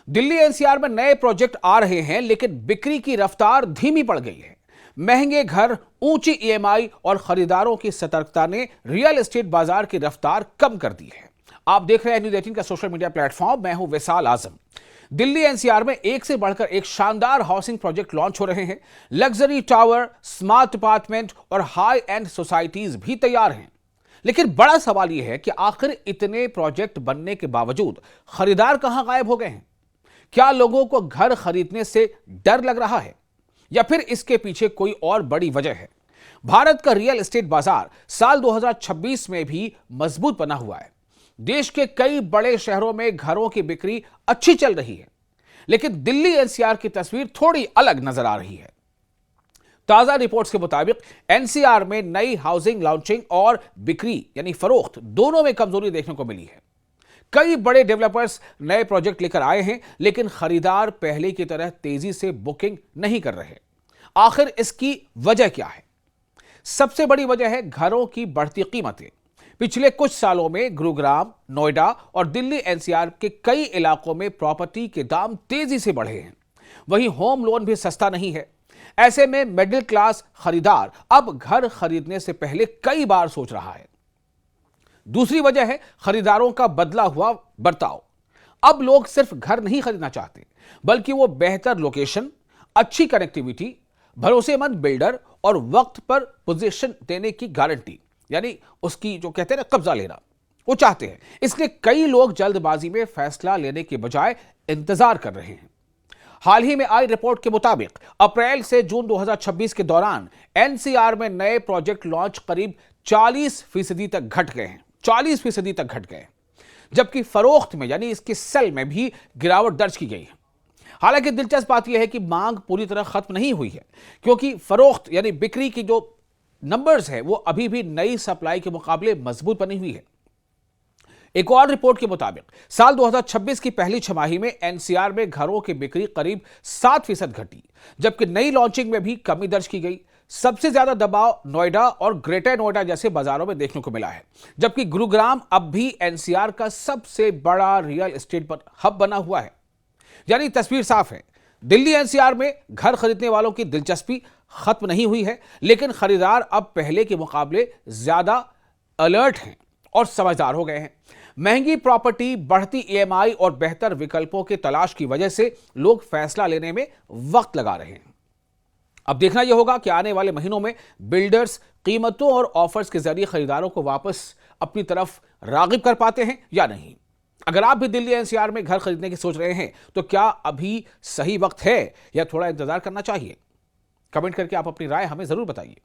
Delhi NCR में नए project आ रहे हैं, लेकिन बिक्री की रफ्तार धीमी पड़ गई है। महंगे घर, ऊंची ईएमआई और खरीदारों की सतर्कता ने रियल एस्टेट बाजार की रफ्तार कम कर दी है। आप देख रहे हैं न्यूज़ 18 का सोशल मीडिया प्लेटफॉर्म। मैं हूं विशाल आजम। दिल्ली एनसीआर में एक से बढ़कर एक शानदार हाउसिंग प्रोजेक्ट लॉन्च हो रहे हैं। लग्जरी टावर, स्मार्ट अपार्टमेंट और हाई एंड सोसाइटीज भी तैयार हैं। लेकिन बड़ा सवाल यह है कि आखिर इतने प्रोजेक्ट बनने के बावजूद खरीदार कहां गायब हो गए हैं? क्या लोगों को घर खरीदने से डर लग रहा है, या फिर इसके पीछे कोई और बड़ी वजह है? भारत का रियल एस्टेट बाजार साल 2026 में भी मजबूत बना हुआ है। देश के कई बड़े शहरों में घरों की बिक्री अच्छी चल रही है, लेकिन दिल्ली एनसीआर की तस्वीर थोड़ी अलग नजर आ रही है। ताजा रिपोर्ट्स के मुताबिक एनसीआर में नई हाउसिंग लॉन्चिंग और बिक्री यानी फरोख्त दोनों में कमजोरी देखने को मिली है। कई बड़े डेवलपर्स नए प्रोजेक्ट लेकर आए हैं, लेकिन खरीदार पहले की तरह तेजी से बुकिंग नहीं कर रहे। आखिर इसकी वजह क्या है? सबसे बड़ी वजह है घरों की बढ़ती कीमतें। पिछले कुछ सालों में गुरुग्राम, नोएडा और दिल्ली एनसीआर के कई इलाकों में प्रॉपर्टी के दाम तेजी से बढ़े हैं। वहीं होम लोन भी सस्ता नहीं है। ऐसे में मिडिल क्लास खरीदार अब घर खरीदने से पहले कई बार सोच रहा है। दूसरी वजह है खरीदारों का बदला हुआ बर्ताव। अब लोग सिर्फ घर नहीं खरीदना चाहते, बल्कि वो बेहतर लोकेशन, अच्छी कनेक्टिविटी, भरोसेमंद बिल्डर और वक्त पर पोजीशन देने की गारंटी, यानी उसकी जो कहते हैं ना कब्जा लेना, वो चाहते हैं। इसलिए कई लोग जल्दबाजी में फैसला लेने के बजाय इंतजार कर रहे हैं। हाल ही में आई रिपोर्ट के मुताबिक अप्रैल से जून 2026 के दौरान एनसीआर में नए प्रोजेक्ट लॉन्च करीब 40% तक घट गए हैं। 40% तक घट गए, जबकि फरोख्त में यानी इसके सेल में भी गिरावट दर्ज की गई है। हालांकि दिलचस्प बात यह है कि मांग पूरी तरह खत्म नहीं हुई है, क्योंकि फरोख्त यानी बिक्री की जो नंबर्स है वो अभी भी नई सप्लाई के मुकाबले मजबूत बनी हुई है। एक और रिपोर्ट के मुताबिक साल 2026 की पहली छमाही में एनसीआर में घरों की बिक्री करीब 7% घटी, जबकि नई लॉन्चिंग में भी कमी दर्ज की गई। सबसे ज्यादा दबाव नोएडा और ग्रेटर नोएडा जैसे बाजारों में देखने को मिला है, जबकि गुरुग्राम अब भी एनसीआर का सबसे बड़ा रियल एस्टेट हब बना हुआ है। यानी तस्वीर साफ है, दिल्ली एनसीआर में घर खरीदने वालों की दिलचस्पी खत्म नहीं हुई है, लेकिन खरीदार अब पहले के मुकाबले ज्यादा अलर्ट हैं और समझदार हो गए हैं। महंगी प्रॉपर्टी, बढ़ती ईएमआई और बेहतर विकल्पों की तलाश की वजह से लोग फैसला लेने में वक्त लगा रहे हैं। अब देखना यह होगा कि आने वाले महीनों में बिल्डर्स कीमतों और ऑफर्स के जरिए खरीदारों को वापस अपनी तरफ रागिब कर पाते हैं या नहीं। अगर आप भी दिल्ली एनसीआर में घर खरीदने की सोच रहे हैं, तो क्या अभी सही वक्त है या थोड़ा इंतजार करना चाहिए? कमेंट करके आप अपनी राय हमें जरूर बताइए।